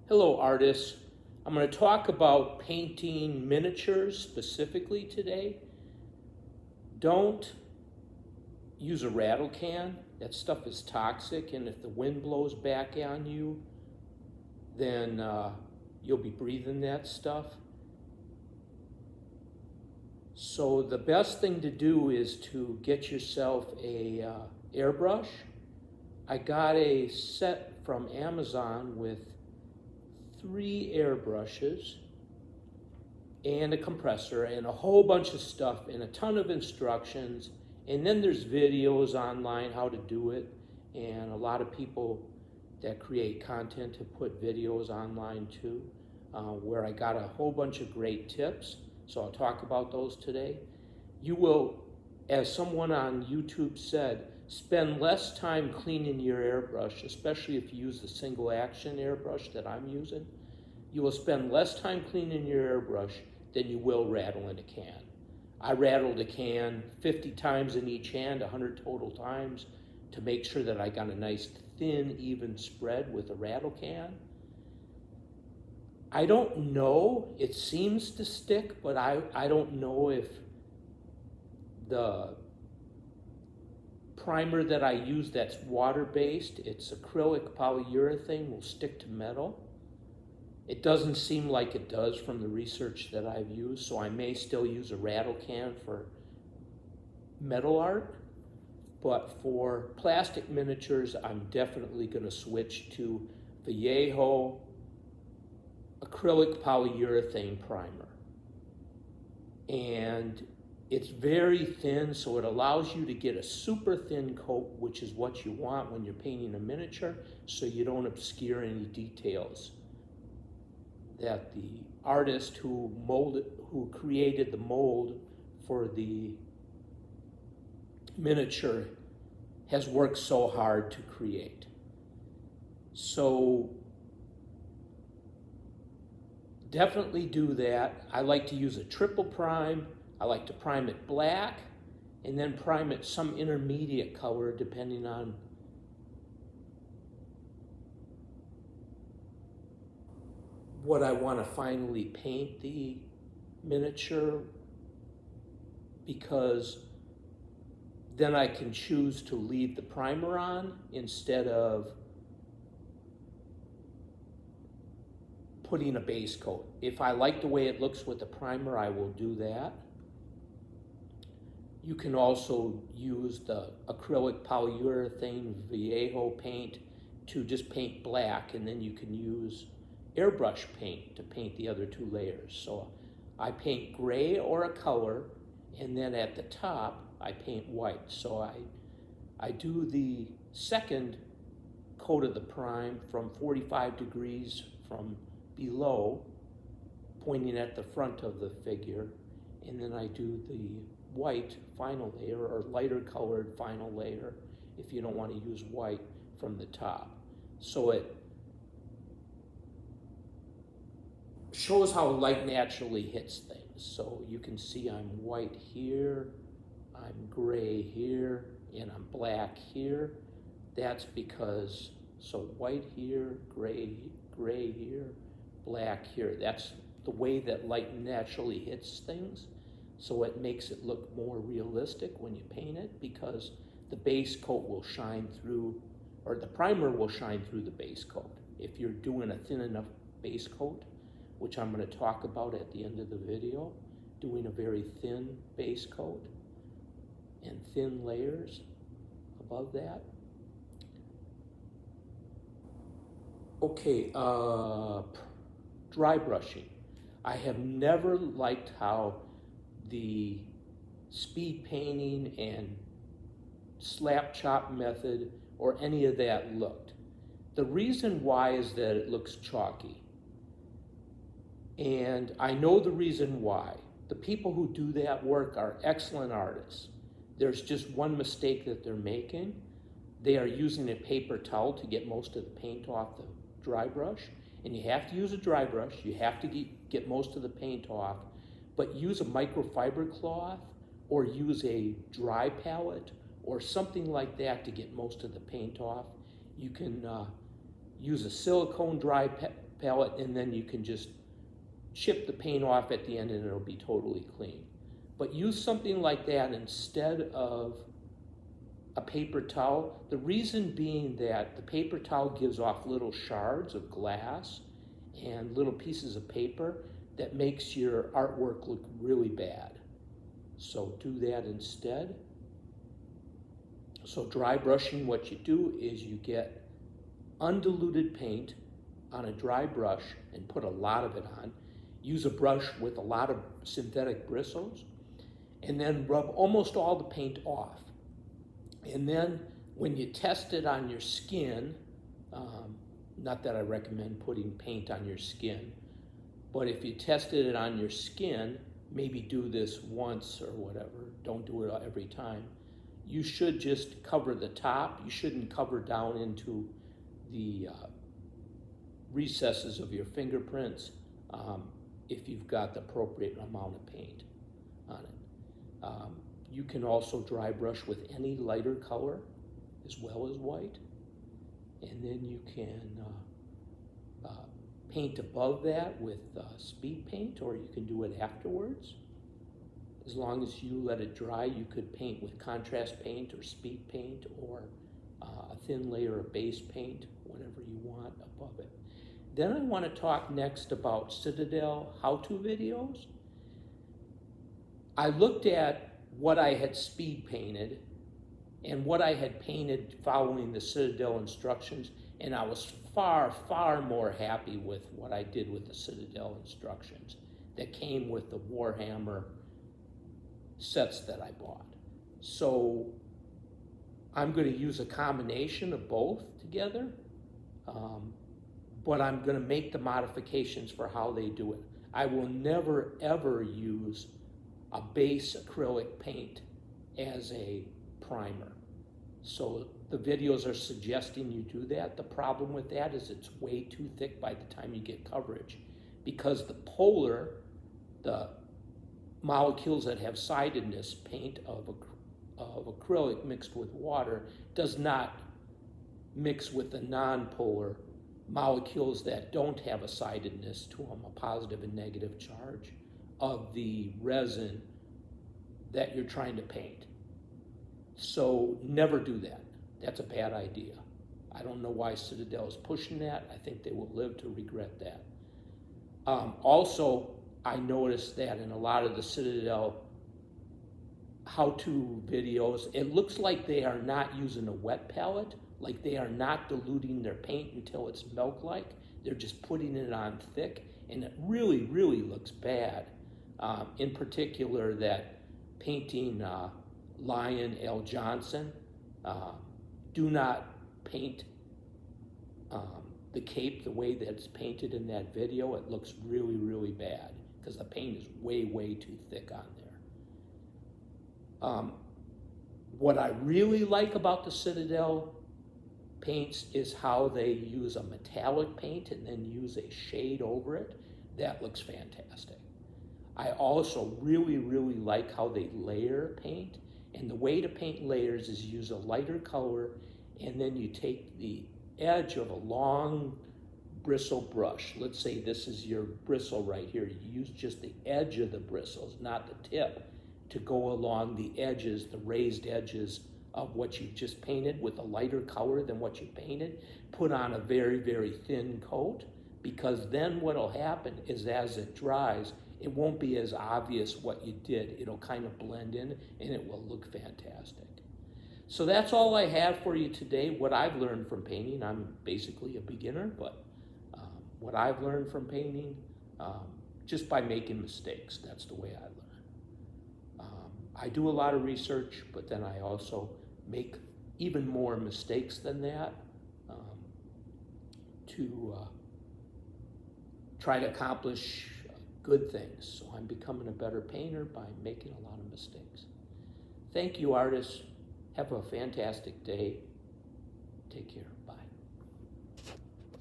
Hello artists. I'm going to talk about painting miniatures specifically today. Don't use a rattle can. That stuff is toxic, and if the wind blows back on you, then you'll be breathing that stuff. So the best thing to do is to get yourself a airbrush. I got a set from Amazon with 3 airbrushes and a compressor and a whole bunch of stuff and a ton of instructions, and then there's videos online how to do it, and a lot of people that create content have put videos online too, where I got a whole bunch of great tips, so I'll talk about those today. You will, as someone on YouTube said, spend less time cleaning your airbrush, especially if you use the single action airbrush that I'm using. You will spend less time cleaning your airbrush than you will rattling a can. I rattled a can 50 times in each hand, 100 total times, to make sure that I got a nice thin, even spread with a rattle can. I don't know, it seems to stick, but I don't know if the primer that I use that's water-based, it's acrylic polyurethane, will stick to metal. It doesn't seem like it does from the research that I've used, so I may still use a rattle can for metal art. But for plastic miniatures, I'm definitely going to switch to Vallejo acrylic polyurethane primer. And it's very thin, so it allows you to get a super thin coat, which is what you want when you're painting a miniature, so you don't obscure any details that the artist who created the mold for the miniature has worked so hard to create. So definitely do that. I like to use a triple prime. I like to prime it black and then prime it some intermediate color depending on what I want to finally paint the miniature, because then I can choose to leave the primer on instead of putting a base coat. If I like the way it looks with the primer, I will do that. You can also use the acrylic polyurethane Vallejo paint to just paint black, and then you can use airbrush paint to paint the other 2 layers. So I paint gray or a color, and then at the top I paint white. So I do the second coat of the prime from 45 degrees from below, pointing at the front of the figure, and then I do the white final layer, or lighter colored final layer if you don't want to use white, from the top. So it shows how light naturally hits things. So you can see I'm white here, I'm gray here, and I'm black here. That's because, so white here, gray here, black here. That's the way that light naturally hits things. So it makes it look more realistic when you paint it, because the base coat will shine through, or the primer will shine through the base coat. If you're doing a thin enough base coat, which I'm going to talk about at the end of the video, doing a very thin base coat and thin layers above that. Okay, dry brushing. I have never liked how the speed painting and slap chop method or any of that looked. The reason why is that it looks chalky. And I know the reason why. The people who do that work are excellent artists. There's just one mistake that they're making. They are using a paper towel to get most of the paint off the dry brush. And you have to use a dry brush. You have to get most of the paint off. But use a microfiber cloth, or use a dry palette, or something like that to get most of the paint off. You can use a silicone dry palette, and then you can just chip the paint off at the end and it'll be totally clean. But use something like that instead of a paper towel. The reason being that the paper towel gives off little shards of glass and little pieces of paper that makes your artwork look really bad. So do that instead. So dry brushing, what you do is you get undiluted paint on a dry brush and put a lot of it on. Use a brush with a lot of synthetic bristles, and then rub almost all the paint off. And then when you test it on your skin, not that I recommend putting paint on your skin, but if you tested it on your skin, maybe do this once or whatever, don't do it every time. You should just cover the top. You shouldn't cover down into the recesses of your fingerprints if you've got the appropriate amount of paint on it. You can also dry brush with any lighter color as well as white. And then you can paint above that with speed paint, or you can do it afterwards. As long as you let it dry, you could paint with contrast paint or speed paint or a thin layer of base paint, whatever you want above it. Then I want to talk next about Citadel how-to videos. I looked at what I had speed painted and what I had painted following the Citadel instructions, and I was far, far more happy with what I did with the Citadel instructions that came with the WarHammer sets that I bought. So I'm going to use a combination of both together, but I'm going to make the modifications for how they do it. I will never, ever use a base acrylic paint as a primer. So the videos are suggesting you do that. The problem with that is it's way too thick by the time you get coverage, because the polar, the molecules that have sidedness paint of acrylic mixed with water does not mix with the non-polar molecules that don't have a sidedness to them, a positive and negative charge of the resin that you're trying to paint. So never do that. That's a bad idea. I don't know why Citadel is pushing that. I think they will live to regret that. Also, I noticed that in a lot of the Citadel how-to videos, it looks like they are not using a wet palette, like they are not diluting their paint until it's milk-like. They're just putting it on thick, and it really, really looks bad. In particular, that painting Lion L. Johnson, do not paint the cape the way that it's painted in that video. It looks really, really bad because the paint is way, way too thick on there. What I really like about the Citadel paints is how they use a metallic paint and then use a shade over it. That looks fantastic. I also really, really like how they layer paint. And the way to paint layers is use a lighter color, and then you take the edge of a long bristle brush. Let's say this is your bristle right here. You use just the edge of the bristles, not the tip, to go along the edges, the raised edges of what you've just painted with a lighter color than what you painted. Put on a very, very thin coat, because then what'll happen is as it dries, it won't be as obvious what you did. It'll kind of blend in and it will look fantastic. So that's all I have for you today. What I've learned from painting, I'm basically a beginner, but what I've learned from painting, just by making mistakes, that's the way I learn. I do a lot of research, but then I also make even more mistakes than that to try to accomplish good things. So I'm becoming a better painter by making a lot of mistakes. Thank you, artists. Have a fantastic day. Take care.